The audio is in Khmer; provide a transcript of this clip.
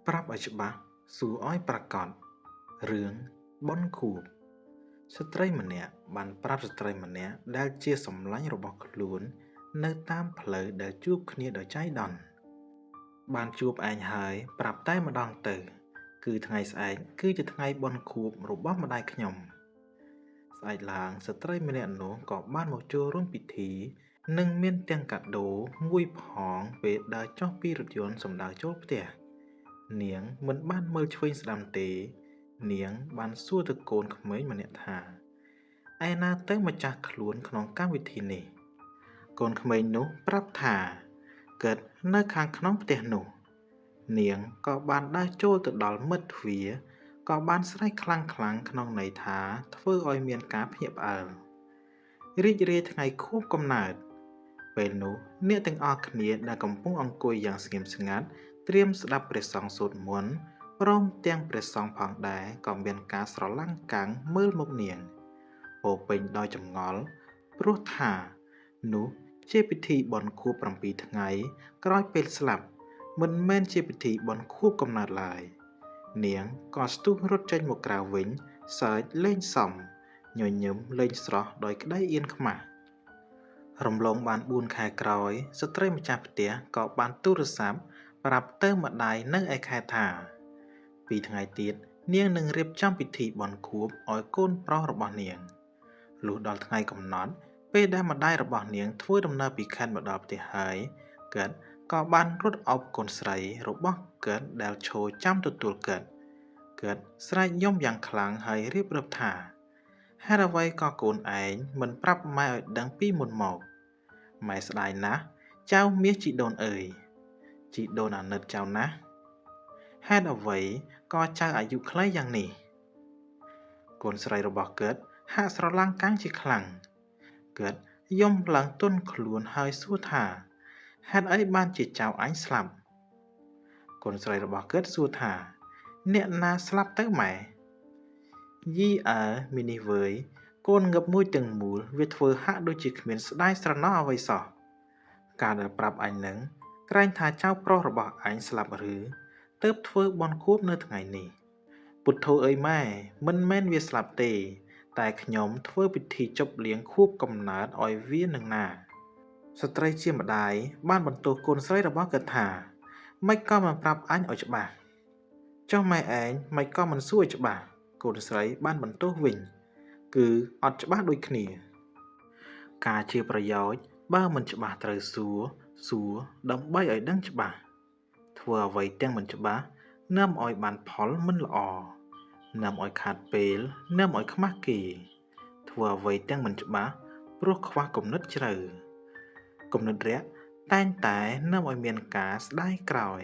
ប្រាប់ឲ្យច្បាស់សួរឲ្យប្រកាសរឿងបនខួបស្ត្រីម្នាក់បានប្រាប់ស្ត្រីម្នាក់ដែលជាសម្លាញ់របស់ខ្លួននៅតាមផ្លូវដែលជួបគ្នាដោយចៃដន្យបានជួបឯងហើយប្រាប់តែម្ដងទៅគឺថ្ងៃស្អែកគឺជាថ្ងៃបនខួបរបស់ម្ដាយខ្ញុំស្អែកឡើងស្ត្រីម្នាក់នោះក៏បានមកចូលរួមពិធីនិងមានទាំងកាដូមួយផងពេលដើរចុះពីរថយន្តសម្ដៅចូលផ្ទះនាងមិនបានមើលឆ្វេងស្ដាំទេនាងបានសួរទៅកូនក្មេងម្នាក់ថាឯណាទៅម្ចាស់ខ្លួនក្នុងកម្មវិធីនេះកូនក្មេងនោះប្រាប់ថាកើតនៅខាងក្នុងផ្ទះនោះនាងក៏បានដើរចូលទៅដល់មិត្តទ្វារក៏បានស្រែកខ្លាំងៗក្នុងន័យថាធ្វើឲ្យមានការភ្ញាក់ផ្អើលរីករាយថ្ងៃខួបកំណើតពេលនោះអ្នកទាំងអស់គ្នាដែលកំពុងអង្គុយយ៉ាងស្ងៀមស្ងាត់ត្រៀមស្ដាប់ព្រះសង្ឃសូត្រមន្តព្រមទាំងព្រះសង្ឃផងដែរក៏មានការស្រឡាំងកាំងមើលមុខនាងពោពេញដោយចម្ងល់ព្រោះថានោះជាពិធីបុណ្យខួប7ថ្ងៃក្រោយពេលស្លាប់មិនមែនជាពិធីបុណ្យខួបកំណើតឡើយនាងក៏ស្ទុះរត់ចេញមកក្រៅវិញសើចលេងសំញញឹមលេងស្រស់ដោយក្តីអៀនខ្មាស់រំលងបាន4ខែក្រោយស្ត្រីម្ចាស់ផ្ទះក៏បានទូរស័ព្ទប្រាប់ទៅម្ដាយនៅឯខេត្តថា2ថ្ងៃទៀតនាងនឹងរៀបចំពិធីបុណ្យខួបឲ្យកូនប្រុសរបស់នាងលុះដល់ថ្ងៃកំណត់ពេលដែលម្ដាយរបស់នាងធ្វើដំណើរពីខេត្តមកដល់ផ្ទះហើយកើតក៏បានរត់អោបកូនស្រីរបស់កើតដែលឈរចាំទទួលកើតស្រែកយំយ៉ាងខ្លាំងហើយរៀបរាប់ថាហេតុអ្វីក៏កូនឯងមិនប្រាប់ម៉ែឲ្យដឹងពីមុនមកម៉ែស្ដាយណាស់ចៅមាសជីដូនអើយជីដូនអាណិតចៅណាស់ហេតុអ្វីក៏ចៅអាយុខ្លីយ៉ាងនេះកូនស្រីរបស់កើតហាក់ស្រឡាំងកាំងជាខ្លាំងកើតយំឡើងទន់ខ្លួនហើយសួរថាហេតុអីបានជាចៅអញស្លាប់កូនស្រីរបស់កើតសួរថាអ្នកណាស្លាប់ទៅម៉ែយីអើមីនេះវើយកូនងឹបមួយទាំងមូលវាធ្វើហាក់ដូចជាគ្មានស្ដាយស្រណោះអ្វីសោះការដែលប្រាប់អញនឹងក្រែងថាចៅប្រុសរបស់អញស្លាប់ឬទើបធ្វើបន់ខួបនៅថ្ងៃនេះពុទ្ធោអើយម៉ែមិនមែនវាស្លាប់ទេតែខ្ញុំធ្វើពិធីជប់លៀងខួបកំណើតឲ្យវានឹងណាស្ត្រីជាម្ដាយបានបន្ទោសកូនស្រីរបស់គាត់ថាម៉េចក៏មិនប្រាប់អញឲ្យច្បាស់ចុះម៉ែឯងម៉េចក៏មិនសួរឲ្យច្បាស់កូនស្រីបានបន្ទោសវិញគឺអត់ច្បាស់ដូចគ្នាការជាប្រយោជន៍បើមិនច្បាស់ត្រូវសួរដើម្បីឲ្យដឹងច្បាស់ធ្វើអ្វីទាំងមិនច្បាស់នាំឲ្យបានផលមិនល្អនាំឲ្យខាតពេលនាំឲ្យខ្មាស់គេធ្វើអ្វីទាំងមិនច្បាស់ព្រោះខ្វះគំនិតជ្រៅគំនិតរាក់តែងតែនាំឲ្យមានការស្ដាយក្រោយ